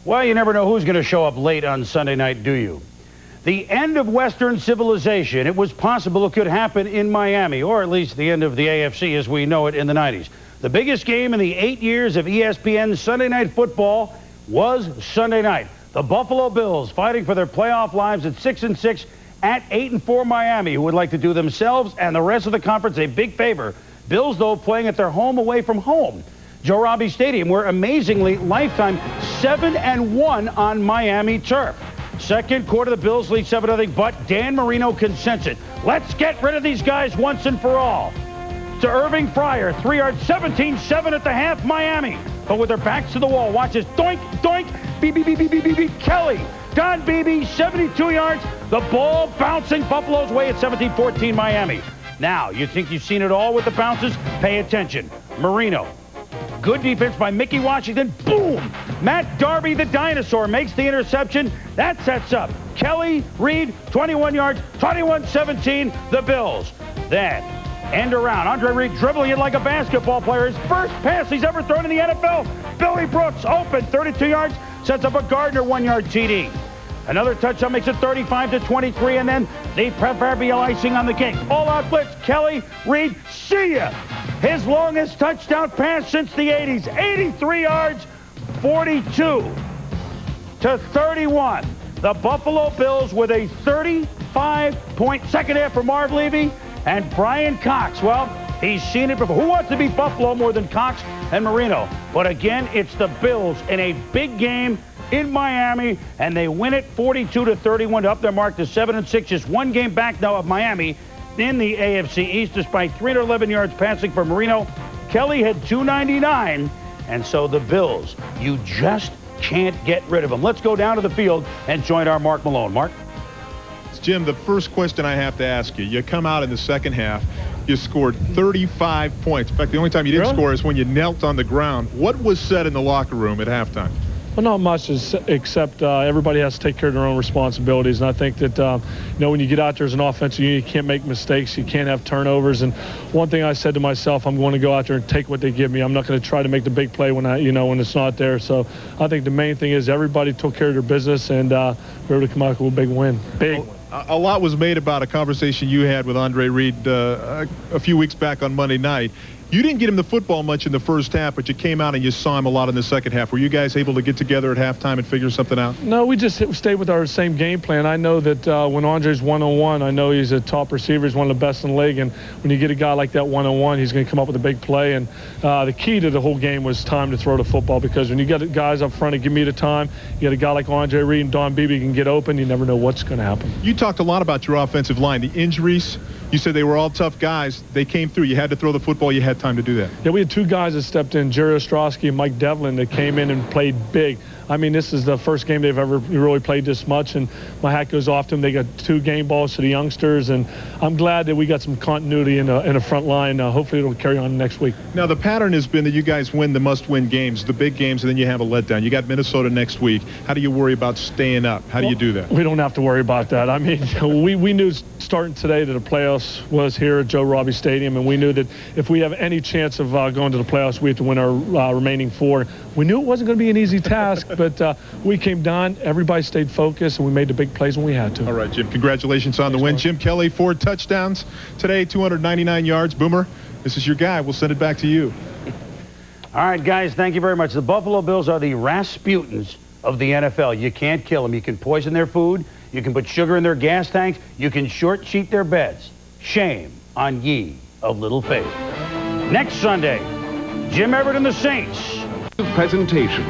Well, you never know who's going to show up late on Sunday night, do you? The end of Western civilization. It was possible it could happen in Miami, or at least the end of the AFC as we know it in the 90s. The biggest game in the 8 years of ESPN's Sunday Night Football was Sunday night. The Buffalo Bills fighting for their playoff lives at 6-6 at 8-4 Miami, who would like to do themselves and the rest of the conference a big favor. Bills, though, playing at their home away from home. Joe Robbie Stadium, where amazingly, lifetime 7-1 on Miami turf. Second quarter, the Bills lead 7-0, but Dan Marino consents it. Let's get rid of these guys once and for all. To Irving Fryer, 3 yards, 17-7 at the half, Miami. But with their backs to the wall, watch this. Doink, doink, beep, Kelly. Don Beebe, 72 yards. The ball bouncing Buffalo's way at 17-14 Miami. Now, you think you've seen it all with the bounces? Pay attention. Marino. Good defense by Mickey Washington. Boom! Matt Darby, the dinosaur, makes the interception. That sets up Kelly Reed, 21 yards, 21-17, the Bills. Then, end around. Andre Reed dribbling it like a basketball player. His first pass he's ever thrown in the NFL. Billy Brooks, open, 32 yards, sets up a Gardner 1-yard TD. Another touchdown makes it 35-23, and then the proverbial icing on the cake. All-out blitz, Kelly Reed, see ya! His longest touchdown pass since the 80s, 83 yards, 42-31. The Buffalo Bills with a 35-point second half for Marv Levy and Brian Cox. Well, he's seen it before. Who wants to beat Buffalo more than Cox and Marino? But again, it's the Bills in a big game in Miami, and they win it 42-31 to up their mark to 7-6, just one game back now of Miami in the AFC East, despite 311 yards passing for Marino. Kelly had 299, and so the Bills, you just can't get rid of them. Let's go down to the field and join our Mark Malone. Mark? Jim, the first question I have to ask you, you come out in the second half, you scored 35 points. In fact, the only time you didn't score is when you knelt on the ground. What was said in the locker room at halftime? Well, not much, except everybody has to take care of their own responsibilities. And I think that, when you get out there as an offensive unit, you can't make mistakes. You can't have turnovers. And one thing I said to myself, I'm going to go out there and take what they give me. I'm not going to try to make the big play when when it's not there. So I think the main thing is everybody took care of their business, and we were able to come out with a big win. A lot was made about a conversation you had with Andre Reed a few weeks back on Monday night. You didn't get him the football much in the first half, but you came out and you saw him a lot in the second half. Were you guys able to get together at halftime and figure something out? No, we just stayed with our same game plan. I know that when Andre's 101, I know he's a top receiver. He's one of the best in the league. And when you get a guy like that 101, he's going to come up with a big play. And the key to the whole game was time to throw the football, because when you got guys up front to give me the time, you got a guy like Andre Reed and Don Beebe can get open. You never know what's going to happen. You talked a lot about your offensive line, the injuries. You said they were all tough guys. They came through. You had to throw the football. You had time to do that. Yeah, we had two guys that stepped in, Jerry Ostrowski and Mike Devlin, that came in and played big. I mean, this is the first game they've ever really played this much, and my hat goes off to them. They got 2 game balls to the youngsters, and I'm glad that we got some continuity in the front line. Hopefully it'll carry on next week. Now, the pattern has been that you guys win the must-win games, the big games, and then you have a letdown. You got Minnesota next week. How do you worry about staying up? How do you do that? We don't have to worry about that. I mean, we knew starting today that the playoffs was here at Joe Robbie Stadium, and we knew that if we have any chance of going to the playoffs, we have to win our remaining 4. We knew it wasn't going to be an easy task, but we came down, everybody stayed focused, and we made the big plays when we had to. All right, Jim, congratulations on the win. Jim Kelly, 4 touchdowns today, 299 yards. Boomer, this is your guy. We'll send it back to you. All right, guys, thank you very much. The Buffalo Bills are the Rasputins of the NFL. You can't kill them. You can poison their food. You can put sugar in their gas tanks. You can short-sheet their beds. Shame on ye of little faith. Next Sunday, Jim Everett and the Saints. Presentation.